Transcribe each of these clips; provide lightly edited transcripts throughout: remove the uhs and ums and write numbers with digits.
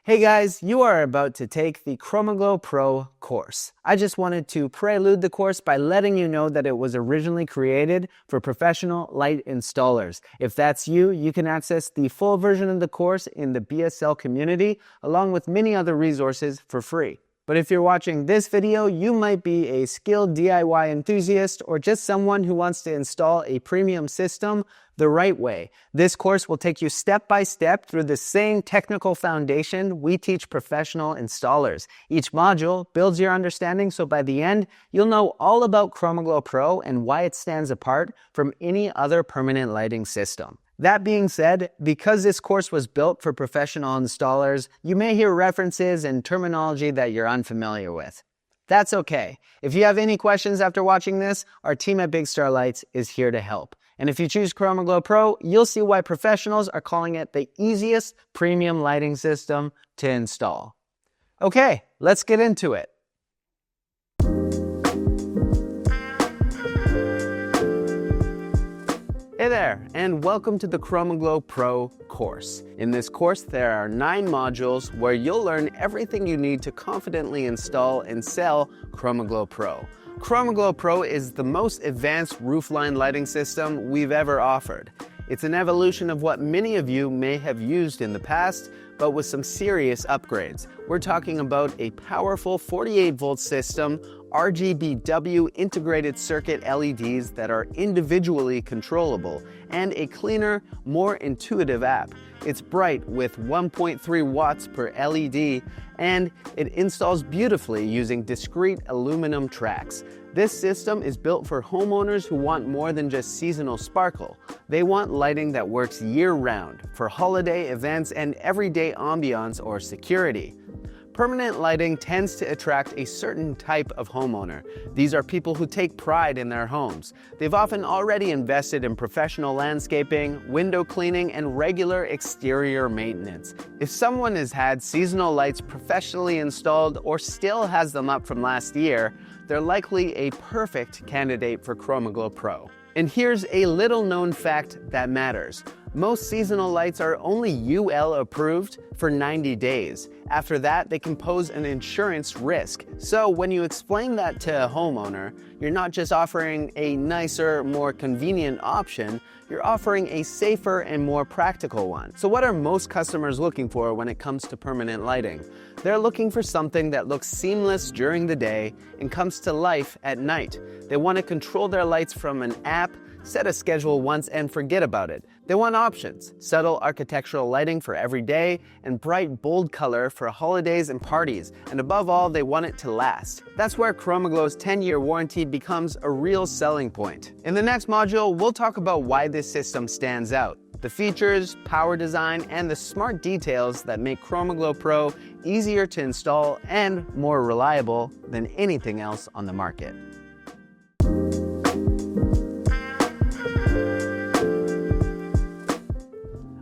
Hey guys, you are about to take the Chromaglow Pro course. I just wanted to prelude the course by letting you know that it was originally created for professional light installers. If that's you, you can access the full version of the course in the BSL community, along with many other resources for free. But if you're watching this video, you might be a skilled DIY enthusiast or just someone who wants to install a premium system the right way. This course will take you step by step through the same technical foundation we teach professional installers. Each module builds your understanding, so by the end, you'll know all about Chromaglow Pro and why it stands apart from any other permanent lighting system. That being said, because this course was built for professional installers, you may hear references and terminology that you're unfamiliar with. That's okay. If you have any questions after watching this, our team at Big Star Lights is here to help. And if you choose Chromaglow Pro, you'll see why professionals are calling it the easiest premium lighting system to install. Okay, let's get into it. Hey there, and welcome to the Chromaglow Pro course. In this course, there are 9 modules where you'll learn everything you need to confidently install and sell Chromaglow Pro. Chromaglow Pro is the most advanced roofline lighting system we've ever offered. It's an evolution of what many of you may have used in the past, but with some serious upgrades. We're talking about a powerful 48-volt system, RGBW integrated circuit LEDs that are individually controllable, and a cleaner, more intuitive app. It's bright with 1.3 watts per LED, and it installs beautifully using discrete aluminum tracks. This system is built for homeowners who want more than just seasonal sparkle. They want lighting that works year-round for holiday events and everyday ambiance or security. Permanent lighting tends to attract a certain type of homeowner. These are people who take pride in their homes. They've often already invested in professional landscaping, window cleaning, and regular exterior maintenance. If someone has had seasonal lights professionally installed or still has them up from last year, they're likely a perfect candidate for Chromaglow Pro. And here's a little known fact that matters. Most seasonal lights are only UL approved for 90 days. After that, they can pose an insurance risk. So when you explain that to a homeowner, you're not just offering a nicer, more convenient option, you're offering a safer and more practical one. So what are most customers looking for when it comes to permanent lighting? They're looking for something that looks seamless during the day and comes to life at night. They want to control their lights from an app, set a schedule once and forget about it. They want options, subtle architectural lighting for every day, and bright, bold color for holidays and parties. And above all, they want it to last. That's where Chromaglow's 10-year warranty becomes a real selling point. In the next module, we'll talk about why this system stands out, the features, power design, and the smart details that make Chromaglow Pro easier to install and more reliable than anything else on the market.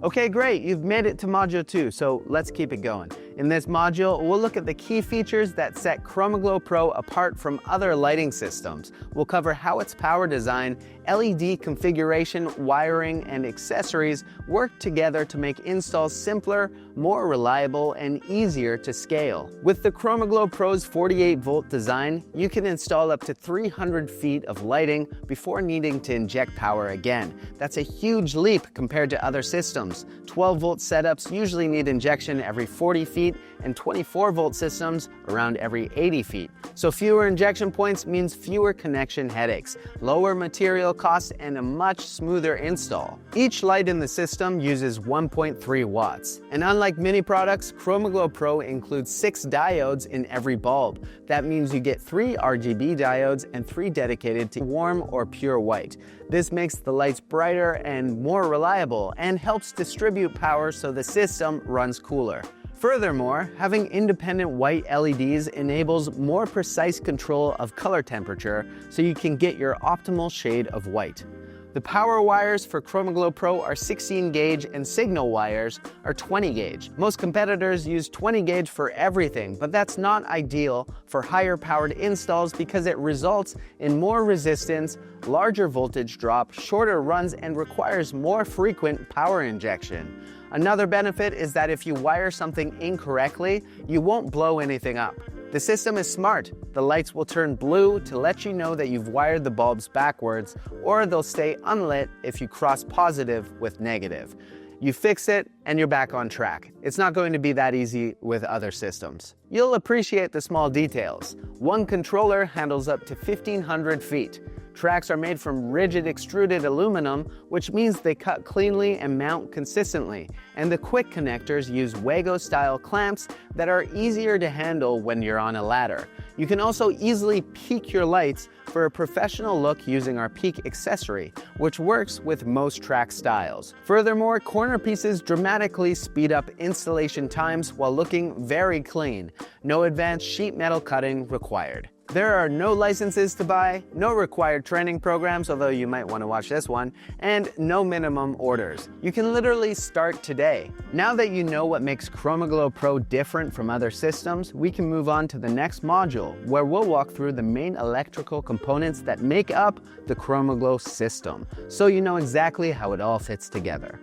Okay, great, you've made it to module 2, so let's keep it going. In this module, we'll look at the key features that set Chromaglow Pro apart from other lighting systems. We'll cover how its power design, LED configuration, wiring, and accessories work together to make installs simpler, more reliable, and easier to scale. With the Chromaglow Pro's 48-volt design, you can install up to 300 feet of lighting before needing to inject power again. That's a huge leap compared to other systems. 12-volt setups usually need injection every 40 feet, and 24-volt systems around every 80 feet. So fewer injection points means fewer connection headaches, lower material costs, and a much smoother install. Each light in the system uses 1.3 watts. And unlike many products, Chromaglow Pro includes 6 diodes in every bulb. That means you get 3 RGB diodes and 3 dedicated to warm or pure white. This makes the lights brighter and more reliable and helps distribute power so the system runs cooler. Furthermore, having independent white LEDs enables more precise control of color temperature so you can get your optimal shade of white. The power wires for Chromaglow Pro are 16 gauge and signal wires are 20 gauge. Most competitors use 20 gauge for everything, but that's not ideal for higher powered installs because it results in more resistance, larger voltage drop, shorter runs, and requires more frequent power injection. Another benefit is that if you wire something incorrectly, you won't blow anything up. The system is smart. The lights will turn blue to let you know that you've wired the bulbs backwards, or they'll stay unlit if you cross positive with negative. You fix it and you're back on track. It's not going to be that easy with other systems. You'll appreciate the small details. One controller handles up to 1,500 feet. Tracks are made from rigid extruded aluminum, which means they cut cleanly and mount consistently. And the quick connectors use Wago-style clamps that are easier to handle when you're on a ladder. You can also easily peak your lights for a professional look using our peak accessory, which works with most track styles. Furthermore, corner pieces dramatically speed up installation times while looking very clean. No advanced sheet metal cutting required. There are no licenses to buy, no required training programs, although you might want to watch this one, and no minimum orders. You can literally start today. Now that you know what makes Chromaglow Pro different from other systems, we can move on to the next module, where we'll walk through the main electrical components that make up the Chromaglow system, so you know exactly how it all fits together.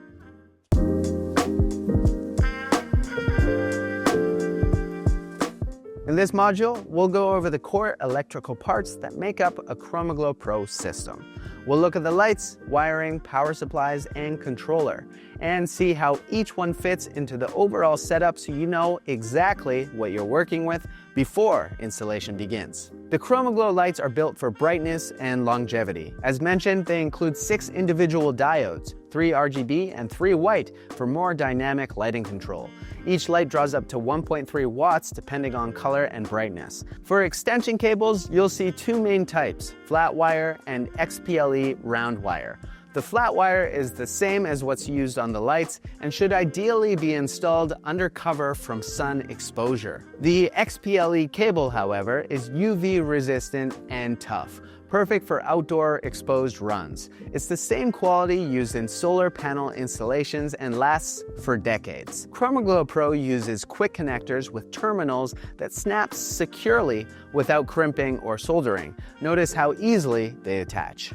In this module, we'll go over the core electrical parts that make up a Chromaglow Pro system. We'll look at the lights, wiring, power supplies, and controller, and see how each one fits into the overall setup so you know exactly what you're working with before installation begins. The Chromaglow lights are built for brightness and longevity. As mentioned, they include 6 individual diodes, 3 RGB and 3 white for more dynamic lighting control. Each light draws up to 1.3 watts depending on color and brightness. For extension cables, you'll see 2 main types, flat wire and XPLE round wire. The flat wire is the same as what's used on the lights and should ideally be installed under cover from sun exposure. The XPLE cable, however, is UV resistant and tough, perfect for outdoor exposed runs. It's the same quality used in solar panel installations and lasts for decades. Chromaglow Pro uses quick connectors with terminals that snap securely without crimping or soldering. Notice how easily they attach.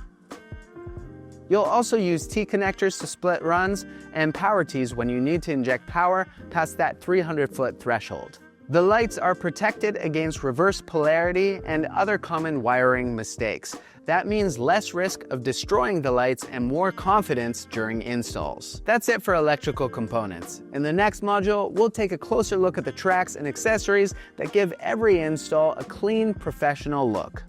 You'll also use T-connectors to split runs and power Ts when you need to inject power past that 300-foot threshold. The lights are protected against reverse polarity and other common wiring mistakes. That means less risk of destroying the lights and more confidence during installs. That's it for electrical components. In the next module, we'll take a closer look at the tracks and accessories that give every install a clean, professional look.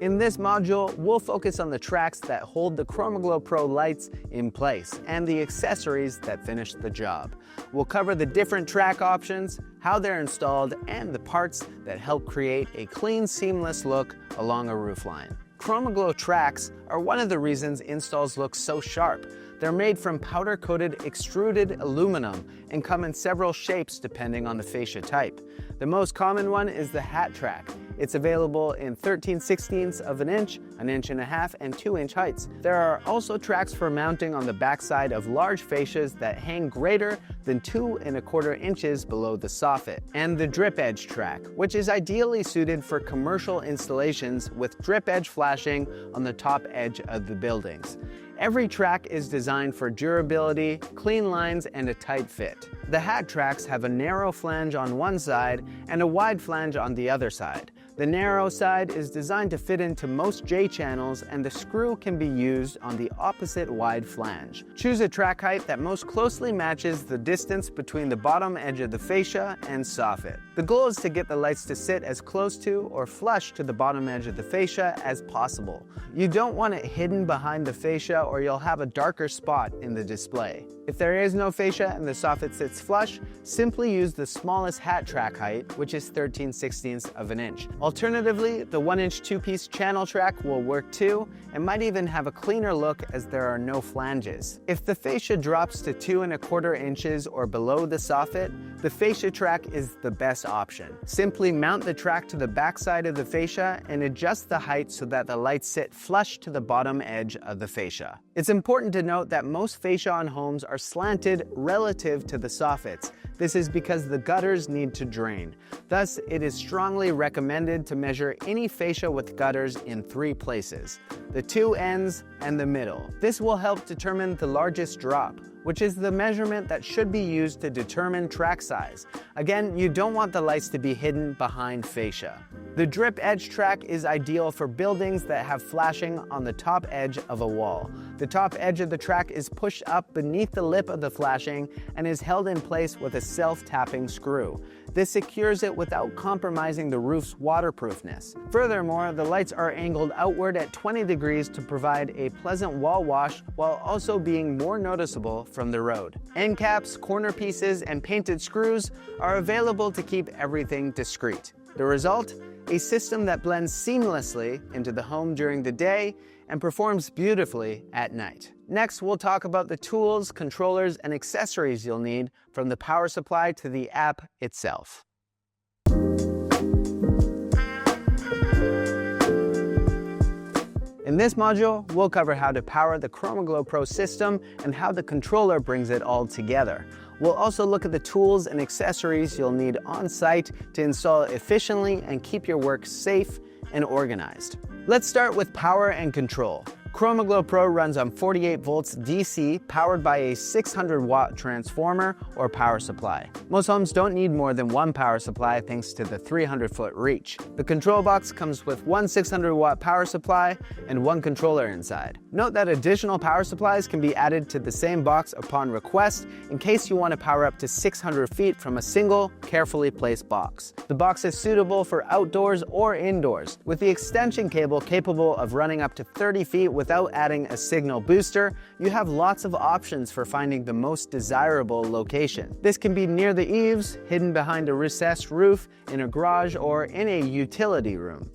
In this module, we'll focus on the tracks that hold the Chromaglow Pro lights in place and the accessories that finish the job. We'll cover the different track options, how they're installed, and the parts that help create a clean, seamless look along a roofline. Chromaglow tracks are one of the reasons installs look so sharp. They're made from powder-coated extruded aluminum and come in several shapes depending on the fascia type. The most common one is the hat track. It's available in 13/16 of an inch, 1.5 inches, and 2-inch heights. There are also tracks for mounting on the backside of large fascias that hang greater than 2¼ inches below the soffit. And the drip edge track, which is ideally suited for commercial installations with drip edge flashing on the top edge of the buildings. Every track is designed for durability, clean lines, and a tight fit. The hat tracks have a narrow flange on one side and a wide flange on the other side. The narrow side is designed to fit into most J-channels, and the screw can be used on the opposite wide flange. Choose a track height that most closely matches the distance between the bottom edge of the fascia and soffit. The goal is to get the lights to sit as close to or flush to the bottom edge of the fascia as possible. You don't want it hidden behind the fascia or you'll have a darker spot in the display. If there is no fascia and the soffit sits flush, simply use the smallest hat track height, which is 13/16 of an inch. Alternatively, the 1-inch 2-piece channel track will work too, and might even have a cleaner look as there are no flanges. If the fascia drops to 2¼ inches or below the soffit, the fascia track is the best option. Simply mount the track to the backside of the fascia and adjust the height so that the lights sit flush to the bottom edge of the fascia. It's important to note that most fascia on homes are slanted relative to the soffits. This is because the gutters need to drain. Thus, it is strongly recommended to measure any fascia with gutters in 3 places: the 2 ends and the middle. This will help determine the largest drop, which is the measurement that should be used to determine track size. Again, you don't want the lights to be hidden behind fascia. The drip edge track is ideal for buildings that have flashing on the top edge of a wall. The top edge of the track is pushed up beneath the lip of the flashing and is held in place with a self-tapping screw. This secures it without compromising the roof's waterproofness. Furthermore, the lights are angled outward at 20 degrees to provide a pleasant wall wash while also being more noticeable from the road. End caps, corner pieces, and painted screws are available to keep everything discreet. The result? A system that blends seamlessly into the home during the day and performs beautifully at night. Next, we'll talk about the tools, controllers, and accessories you'll need, from the power supply to the app itself. In this module, we'll cover how to power the Chromaglow Pro system and how the controller brings it all together. We'll also look at the tools and accessories you'll need on site to install efficiently and keep your work safe and organized. Let's start with power and control. Chromaglow Pro runs on 48 volts DC, powered by a 600-watt transformer or power supply. Most homes don't need more than one power supply thanks to the 300-foot reach. The control box comes with one 600-watt power supply and one controller inside. Note that additional power supplies can be added to the same box upon request in case you want to power up to 600 feet from a single, carefully placed box. The box is suitable for outdoors or indoors, with the extension cable capable of running up to 30 feet without adding a signal booster. You have lots of options for finding the most desirable location. This can be near the eaves, hidden behind a recessed roof, in a garage, or in a utility room.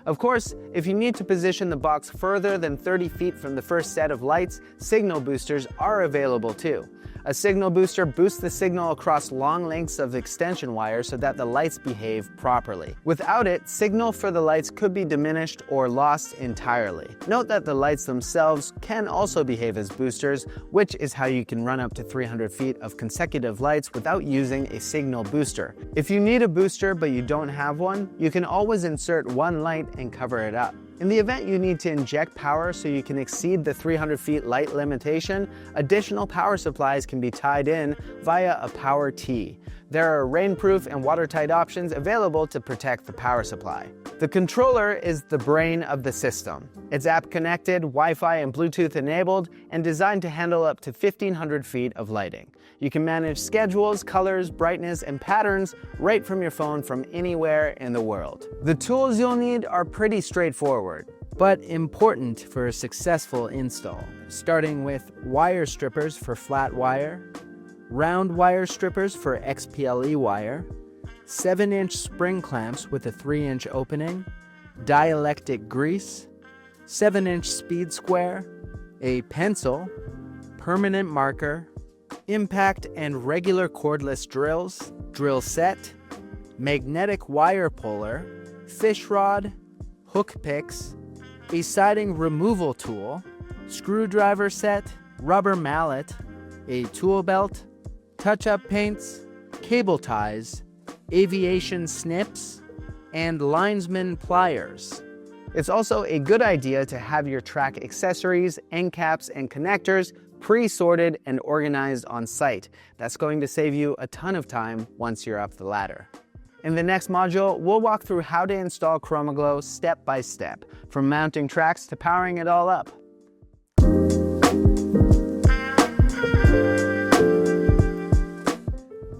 Of course, if you need to position the box further than 30 feet from the first set of lights, signal boosters are available too. A signal booster boosts the signal across long lengths of extension wire so that the lights behave properly. Without it, signal for the lights could be diminished or lost entirely. Note that the lights themselves can also behave as boosters, which is how you can run up to 300 feet of consecutive lights without using a signal booster. If you need a booster but you don't have one, you can always insert one light and cover it up. In the event you need to inject power so you can exceed the 300 feet light limitation, additional power supplies can be tied in via a power tee. There are rainproof and watertight options available to protect the power supply. The controller is the brain of the system. It's app connected, Wi-Fi and Bluetooth enabled, and designed to handle up to 1,500 feet of lighting. You can manage schedules, colors, brightness, and patterns right from your phone from anywhere in the world. The tools you'll need are pretty straightforward, but important for a successful install, starting with wire strippers for flat wire, round wire strippers for XPLE wire, 7-inch spring clamps with a 3-inch opening, dielectric grease, 7-inch speed square, a pencil, permanent marker, impact and regular cordless drills, drill set, magnetic wire puller, fish rod, hook picks, a siding removal tool, screwdriver set, rubber mallet, a tool belt, touch-up paints, cable ties, aviation snips, and linesman pliers. It's also a good idea to have your track accessories, end caps, and connectors pre-sorted and organized on site. That's going to save you a ton of time once you're up the ladder. In the next module, we'll walk through how to install Chromaglow step by step, from mounting tracks to powering it all up.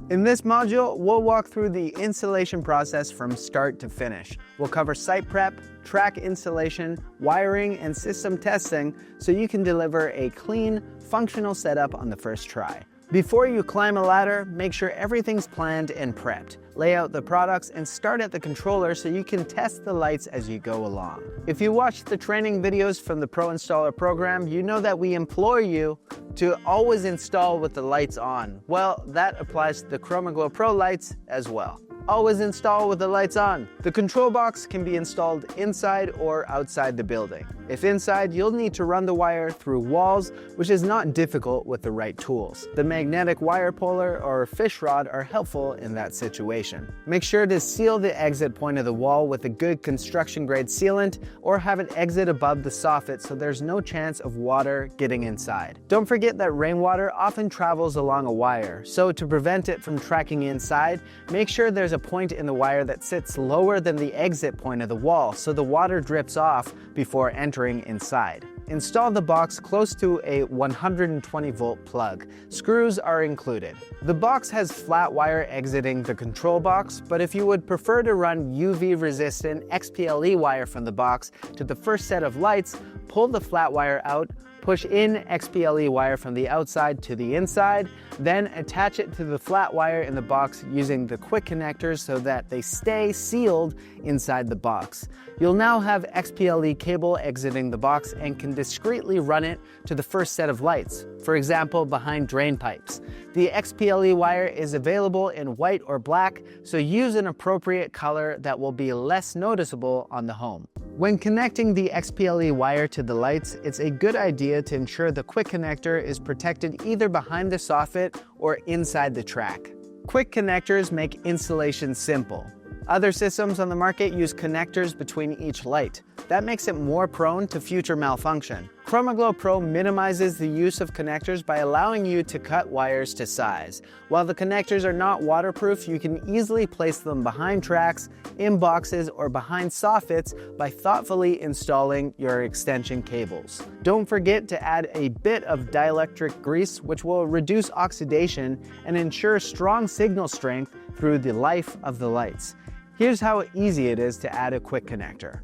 In this module, we'll walk through the installation process from start to finish. We'll cover site prep, track installation, wiring, and system testing so you can deliver a clean, functional setup on the first try. Before you climb a ladder, make sure everything's planned and prepped. Lay out the products and start at the controller so you can test the lights as you go along. If you watched the training videos from the Pro Installer program, you know that we implore you to always install with the lights on. Well, that applies to the Chromaglow Pro lights as well. Always install with the lights on. The control box can be installed inside or outside the building. If inside, you'll need to run the wire through walls, which is not difficult with the right tools. The magnetic wire puller or fish rod are helpful in that situation. Make sure to seal the exit point of the wall with a good construction-grade sealant, or have it exit above the soffit so there's no chance of water getting inside. Don't forget that rainwater often travels along a wire, so to prevent it from tracking inside, make sure there's a point in the wire that sits lower than the exit point of the wall so the water drips off before entering inside. Install the box close to a 120-volt plug. Screws are included. The box has flat wire exiting the control box, but if you would prefer to run UV-resistant XPLE wire from the box to the first set of lights, pull the flat wire out, push in XPLE wire from the outside to the inside, then attach it to the flat wire in the box using the quick connectors so that they stay sealed inside the box. You'll now have XPLE cable exiting the box and can discreetly run it to the first set of lights, for example behind drain pipes. The XPLE wire is available in white or black, so use an appropriate color that will be less noticeable on the home. When connecting the XPLE wire to the lights, it's a good idea to ensure the quick connector is protected either behind the soffit or inside the track. Quick connectors make installation simple. Other systems on the market use connectors between each light. That makes it more prone to future malfunction. Chromaglow Pro minimizes the use of connectors by allowing you to cut wires to size. While the connectors are not waterproof, you can easily place them behind tracks, in boxes, or behind soffits by thoughtfully installing your extension cables. Don't forget to add a bit of dielectric grease, which will reduce oxidation and ensure strong signal strength through the life of the lights. Here's how easy it is to add a quick connector.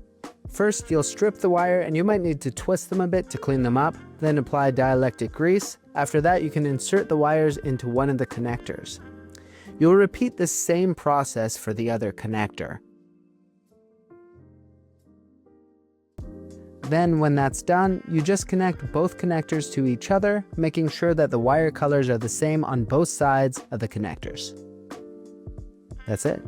First, you'll strip the wire and you might need to twist them a bit to clean them up, then apply dielectric grease. After that, you can insert the wires into one of the connectors. You'll repeat the same process for the other connector. Then when that's done, you just connect both connectors to each other, making sure that the wire colors are the same on both sides of the connectors. That's it.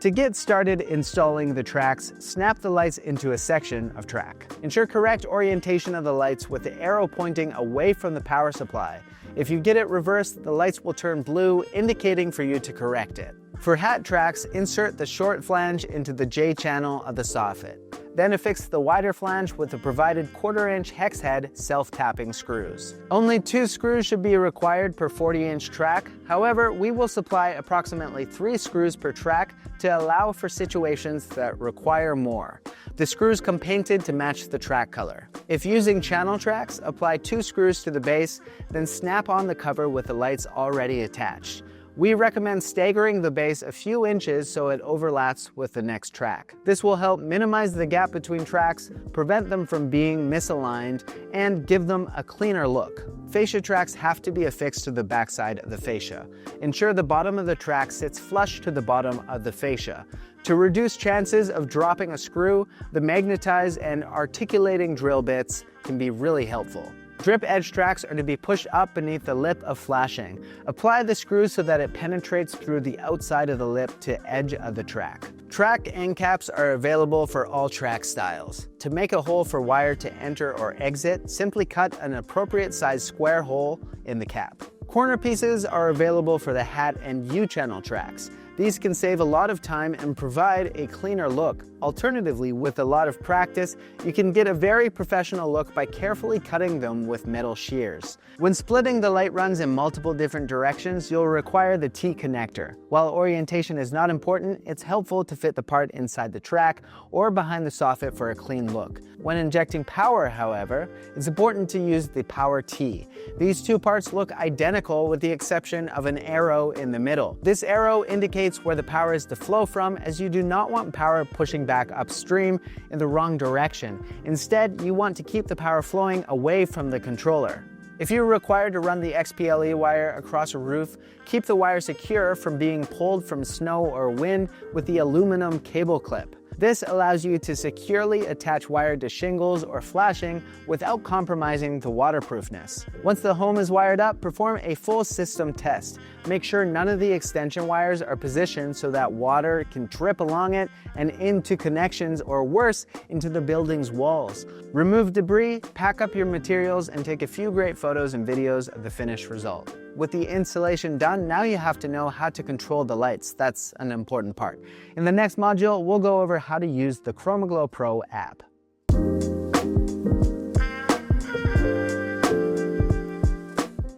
To get started installing the tracks, snap the lights into a section of track. Ensure correct orientation of the lights with the arrow pointing away from the power supply. If you get it reversed, the lights will turn blue, indicating for you to correct it. For hat tracks, insert the short flange into the J channel of the soffit. Then affix the wider flange with the provided 1/4-inch hex head self-tapping screws. Only 2 screws should be required per 40-inch track. However, we will supply approximately 3 screws per track to allow for situations that require more. The screws come painted to match the track color. If using channel tracks, apply 2 screws to the base, then snap on the cover with the lights already attached. We recommend staggering the base a few inches so it overlaps with the next track. This will help minimize the gap between tracks, prevent them from being misaligned, and give them a cleaner look. Fascia tracks have to be affixed to the backside of the fascia. Ensure the bottom of the track sits flush to the bottom of the fascia. To reduce chances of dropping a screw, the magnetized and articulating drill bits can be really helpful. Drip edge tracks are to be pushed up beneath the lip of flashing. Apply the screw so that it penetrates through the outside of the lip to edge of the track. Track end caps are available for all track styles. To make a hole for wire to enter or exit, simply cut an appropriate size square hole in the cap. Corner pieces are available for the hat and U-channel tracks. These can save a lot of time and provide a cleaner look. Alternatively, with a lot of practice, you can get a very professional look by carefully cutting them with metal shears. When splitting the light runs in multiple different directions, you'll require the T connector. While orientation is not important, it's helpful to fit the part inside the track or behind the soffit for a clean look. When injecting power, however, it's important to use the power T. These two parts look identical with the exception of an arrow in the middle. This arrow indicates where the power is to flow from, as you do not want power pushing back upstream in the wrong direction. Instead, you want to keep the power flowing away from the controller. If you're required to run the XPLE wire across a roof, keep the wire secure from being pulled from snow or wind with the aluminum cable clip. This allows you to securely attach wire to shingles or flashing without compromising the waterproofness. Once the home is wired up, perform a full system test. Make sure none of the extension wires are positioned so that water can drip along it and into connections, or worse, into the building's walls. Remove debris, pack up your materials, and take a few great photos and videos of the finished result. With the installation done, now you have to know how to control the lights. That's an important part. In the next module, we'll go over how to use the Chromaglow Pro app.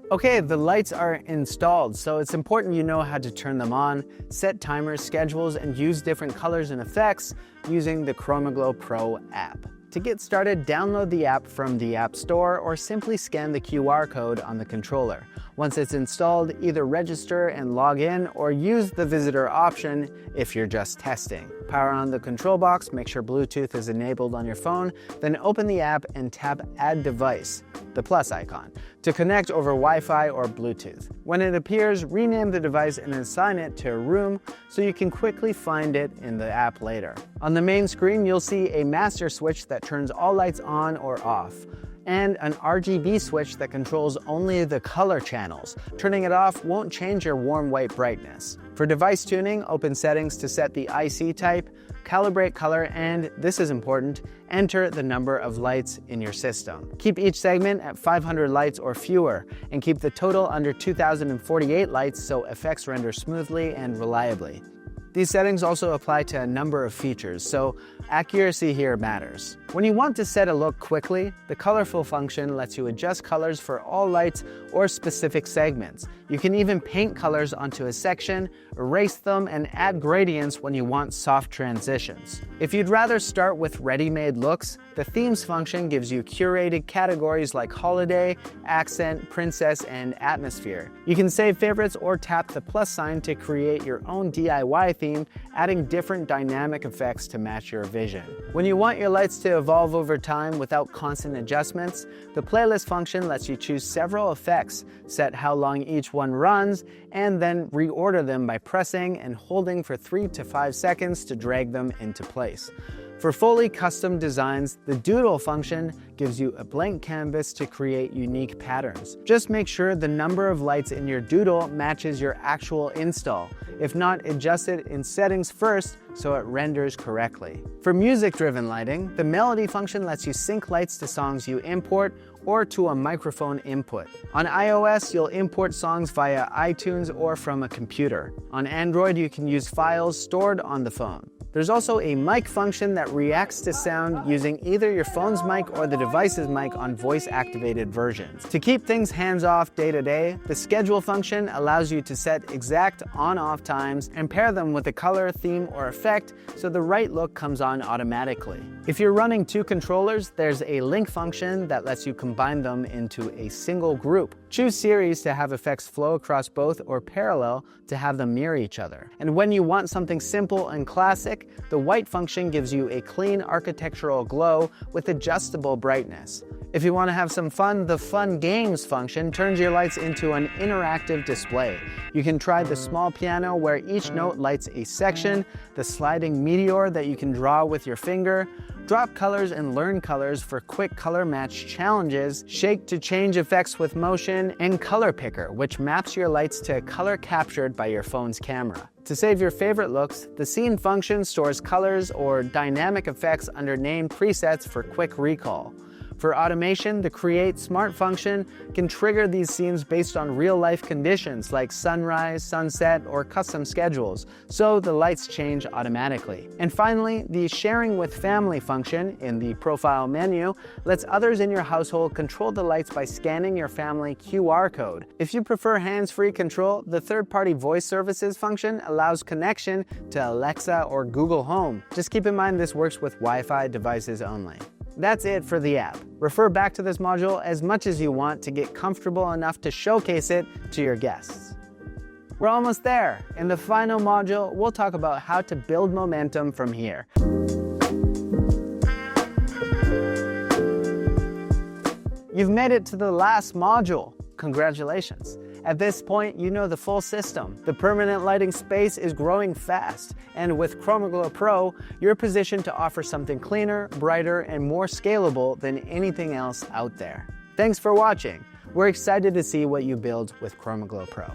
Okay, the lights are installed, so it's important you know how to turn them on, set timers, schedules, and use different colors and effects using the Chromaglow Pro app. To get started, download the app from the App Store or simply scan the QR code on the controller. Once it's installed, either register and log in or use the visitor option if you're just testing. Power on the control box, make sure Bluetooth is enabled on your phone, then open the app and tap Add Device, the plus icon, to connect over Wi-Fi or Bluetooth. When it appears, rename the device and assign it to a room so you can quickly find it in the app later. On the main screen, you'll see a master switch that turns all lights on or off, and an RGB switch that controls only the color channels. Turning it off won't change your warm white brightness. For device tuning, open Settings to set the IC type, calibrate color, and, this is important, enter the number of lights in your system. Keep each segment at 500 lights or fewer, and keep the total under 2048 lights so effects render smoothly and reliably. These settings also apply to a number of features, so accuracy here matters. When you want to set a look quickly, the colorful function lets you adjust colors for all lights or specific segments. You can even paint colors onto a section, erase them, and add gradients when you want soft transitions. If you'd rather start with ready-made looks, the Themes function gives you curated categories like Holiday, Accent, Princess, and Atmosphere. You can save favorites or tap the plus sign to create your own DIY theme, adding different dynamic effects to match your vision. When you want your lights to evolve over time without constant adjustments, the playlist function lets you choose several effects, set how long each one runs, and then reorder them by pressing and holding for 3 to 5 seconds to drag them into place. For fully custom designs, the Doodle function gives you a blank canvas to create unique patterns. Just make sure the number of lights in your doodle matches your actual install. If not, adjust it in settings first so it renders correctly. For music-driven lighting, the Melody function lets you sync lights to songs you import or to a microphone input. On iOS, you'll import songs via iTunes or from a computer. On Android, you can use files stored on the phone. There's also a mic function that reacts to sound using either your phone's mic or the device's mic on voice-activated versions. To keep things hands-off day-to-day, the Schedule function allows you to set exact on-off times and pair them with a color, theme, or effect so the right look comes on automatically. If you're running 2 controllers, there's a Link function that lets you combine them into a single group. Choose Series to have effects flow across both or Parallel to have them mirror each other. And when you want something simple and classic, the White function gives you a clean architectural glow with adjustable brightness. If you want to have some fun, the Fun Games function turns your lights into an interactive display. You can try the small piano where each note lights a section, the sliding meteor that you can draw with your finger, drop colors and learn colors for quick color match challenges, shake to change effects with motion, and Color Picker, which maps your lights to a color captured by your phone's camera. To save your favorite looks, the Scene function stores colors or dynamic effects under named presets for quick recall. For automation, the Create Smart function can trigger these scenes based on real-life conditions like sunrise, sunset, or custom schedules, so the lights change automatically. And finally, the Sharing with Family function in the Profile menu lets others in your household control the lights by scanning your family QR code. If you prefer hands-free control, the Third-Party Voice Services function allows connection to Alexa or Google Home. Just keep in mind this works with Wi-Fi devices only. That's it for the app. Refer back to this module as much as you want to get comfortable enough to showcase it to your guests. We're almost there. In the final module, we'll talk about how to build momentum from here. You've made it to the last module. Congratulations. At this point, you know the full system. The permanent lighting space is growing fast, and with Chromaglow Pro, you're positioned to offer something cleaner, brighter, and more scalable than anything else out there. Thanks for watching. We're excited to see what you build with Chromaglow Pro.